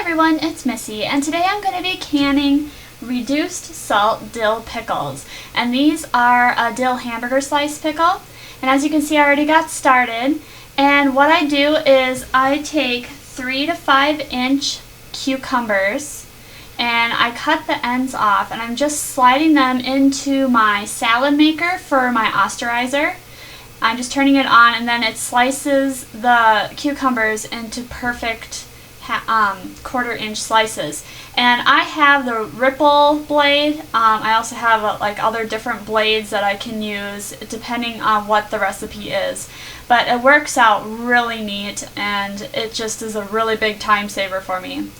everyone, it's Missy, and today I'm going to be canning reduced salt dill pickles. And these are a dill hamburger slice pickle. And as you can see, I already got started. And what I do is I take 3 to 5 inch cucumbers and I cut the ends off, and I'm just sliding them into my salad maker for my austerizer. I'm just turning it on, and then it slices the cucumbers into perfect 1/4 inch slices. And I have the ripple blade. I also have other different blades that I can use depending on what the recipe is. But it works out really neat, and it just is a really big time saver for me.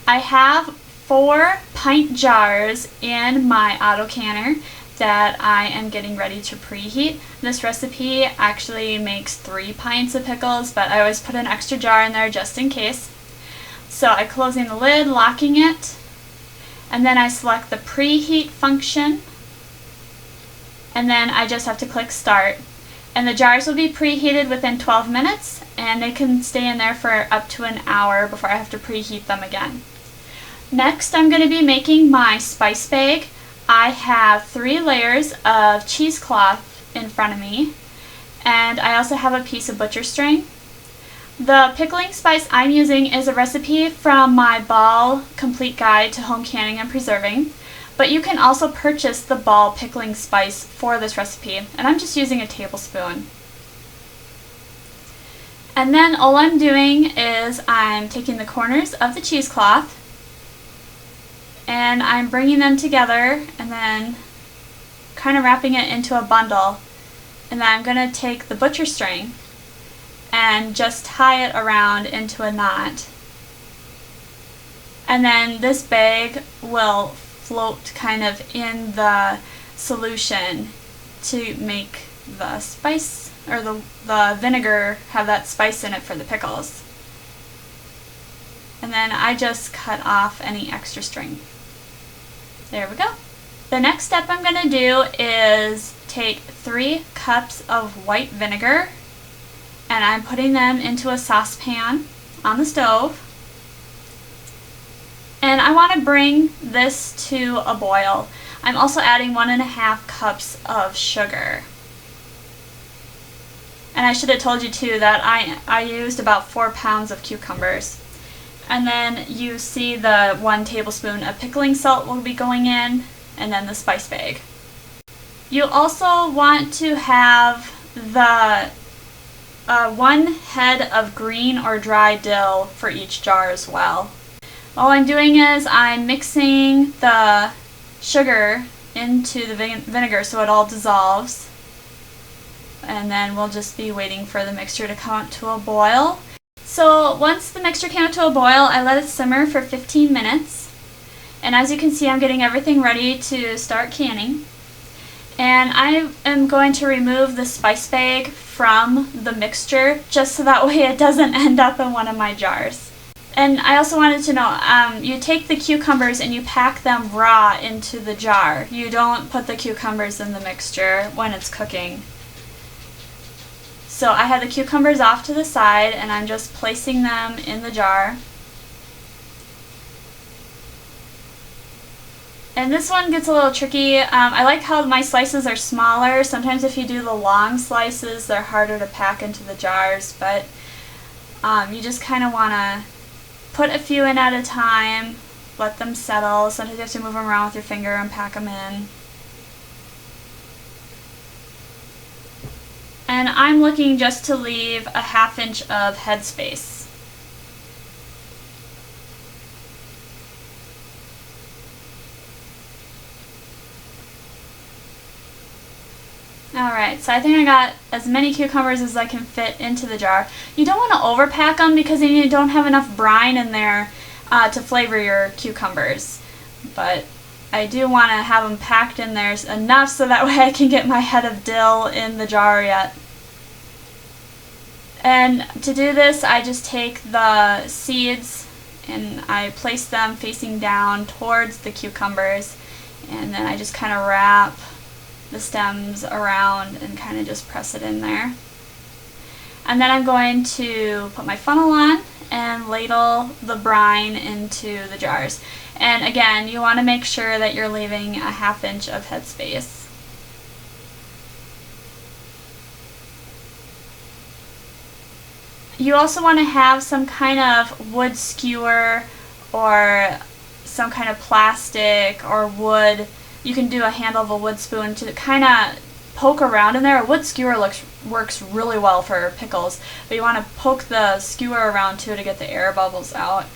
I have 4 pint jars in my auto canner that I am getting ready to preheat. This recipe actually makes 3 pints of pickles, but I always put an extra jar in there just in case. So I'm closing the lid, locking it, and then I select the preheat function, and then I just have to click start. And the jars will be preheated within 12 minutes, and they can stay in there for up to an hour before I have to preheat them again. Next, I'm going to be making my spice bag. I have 3 layers of cheesecloth in front of me, and I also have a piece of butcher string. The pickling spice I'm using is a recipe from my Ball Complete Guide to Home Canning and Preserving, but you can also purchase the Ball pickling spice for this recipe, and I'm just using a tablespoon. And then all I'm doing is I'm taking the corners of the cheesecloth and I'm bringing them together and then kind of wrapping it into a bundle, and then I'm going to take the butcher string and just tie it around into a knot. And then this bag will float kind of in the solution to make the spice, or the vinegar, have that spice in it for the pickles. And then I just cut off any extra string. There we go. The next step I'm going to do is take 3 cups of white vinegar, and I'm putting them into a saucepan on the stove. And I want to bring this to a boil. I'm also adding 1.5 cups of sugar. And I should have told you too that I used about 4 pounds of cucumbers. And then you see the 1 tablespoon of pickling salt will be going in, and then the spice bag. You also want to have the 1 head of green or dry dill for each jar as well. All I'm doing is I'm mixing the sugar into the vinegar so it all dissolves, and then we'll just be waiting for the mixture to come to a boil. So once the mixture came to a boil, I let it simmer for 15 minutes, and as you can see, I'm getting everything ready to start canning. And I am going to remove the spice bag from the mixture just so that way it doesn't end up in one of my jars. And I also wanted to know, you take the cucumbers and you pack them raw into the jar. You don't put the cucumbers in the mixture when it's cooking. So I have the cucumbers off to the side, and I'm just placing them in the jar. And this one gets a little tricky. I like how my slices are smaller. Sometimes if you do the long slices, they're harder to pack into the jars, but you just kind of want to put a few in at a time, let them settle. Sometimes you have to move them around with your finger and pack them in. And I'm looking just to leave a 1/2 inch of head space. Alright, so I think I got as many cucumbers as I can fit into the jar. You don't want to overpack them because then you don't have enough brine in there to flavor your cucumbers. But I do want to have them packed in there enough so that way I can get my head of dill in the jar yet. And to do this, I just take the seeds and I place them facing down towards the cucumbers, and then I just kind of wrap the stems around and kind of just press it in there. And then I'm going to put my funnel on and ladle the brine into the jars. And again, you want to make sure that you're leaving a 1/2 inch of headspace. You also want to have some kind of wood skewer or some kind of plastic or wood. You can do a handle of a wood spoon to kind of poke around in there. A wood skewer works really well for pickles, but you want to poke the skewer around too to get the air bubbles out.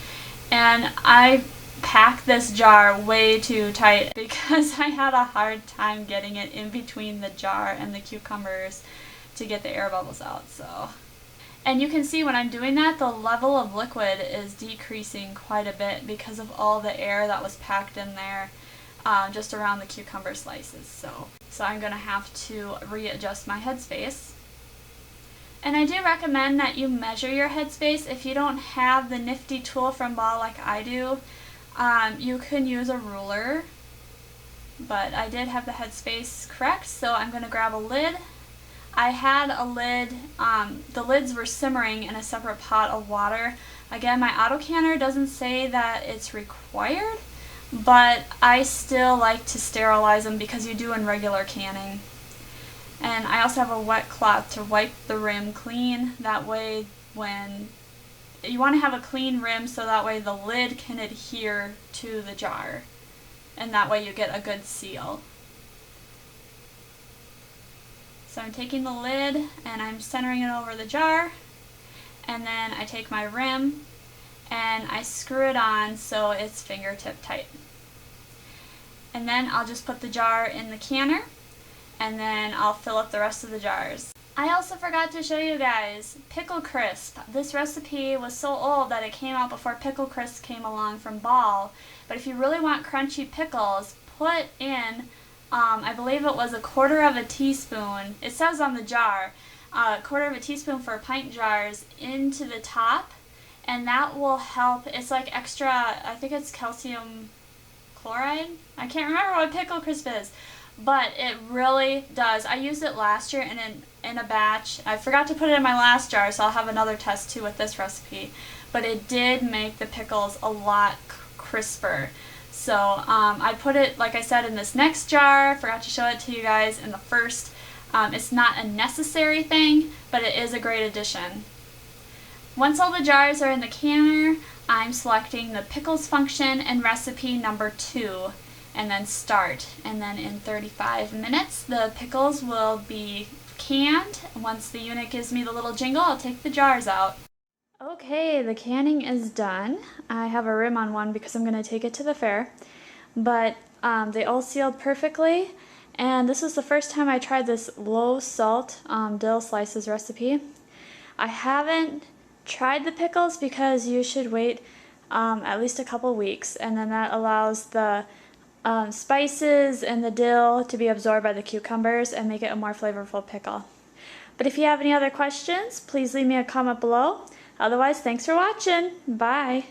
And I packed this jar way too tight because I had a hard time getting it in between the jar and the cucumbers to get the air bubbles out. And you can see when I'm doing that, the level of liquid is decreasing quite a bit because of all the air that was packed in there just around the cucumber slices. So I'm going to have to readjust my headspace. And I do recommend that you measure your headspace. If you don't have the nifty tool from Ball like I do, you can use a ruler. But I did have the headspace correct, so I'm going to grab a lid. I had a lid, the lids were simmering in a separate pot of water. Again, my auto canner doesn't say that it's required, but I still like to sterilize them because you do in regular canning. And I also have a wet cloth to wipe the rim clean. That way when you want to have a clean rim so that way the lid can adhere to the jar. And that way you get a good seal. So I'm taking the lid and I'm centering it over the jar, and then I take my rim and I screw it on so it's fingertip tight. And then I'll just put the jar in the canner and then I'll fill up the rest of the jars. I also forgot to show you guys Pickle Crisp. This recipe was so old that it came out before Pickle Crisp came along from Ball, but if you really want crunchy pickles, put in I believe it was 1/4 teaspoon, it says on the jar, 1/4 teaspoon for pint jars into the top, and that will help. It's like extra, I think it's calcium chloride? I can't remember what Pickle Crisp is, but it really does. I used it last year in a batch. I forgot to put it in my last jar, so I'll have another test too with this recipe, but it did make the pickles a lot crisper. So I put it, like I said, in this next jar. Forgot to show it to you guys in the first. It's not a necessary thing, but it is a great addition. Once all the jars are in the canner, I'm selecting the pickles function and recipe number 2, and then start. And then in 35 minutes, the pickles will be canned. Once the unit gives me the little jingle, I'll take the jars out. Okay, the canning is done. I have a rim on one because I'm going to take it to the fair, but they all sealed perfectly, and this was the first time I tried this low salt dill slices recipe. I haven't tried the pickles because you should wait at least a couple weeks, and then that allows the spices and the dill to be absorbed by the cucumbers and make it a more flavorful pickle. But if you have any other questions, please leave me a comment below. Otherwise, thanks for watching. Bye.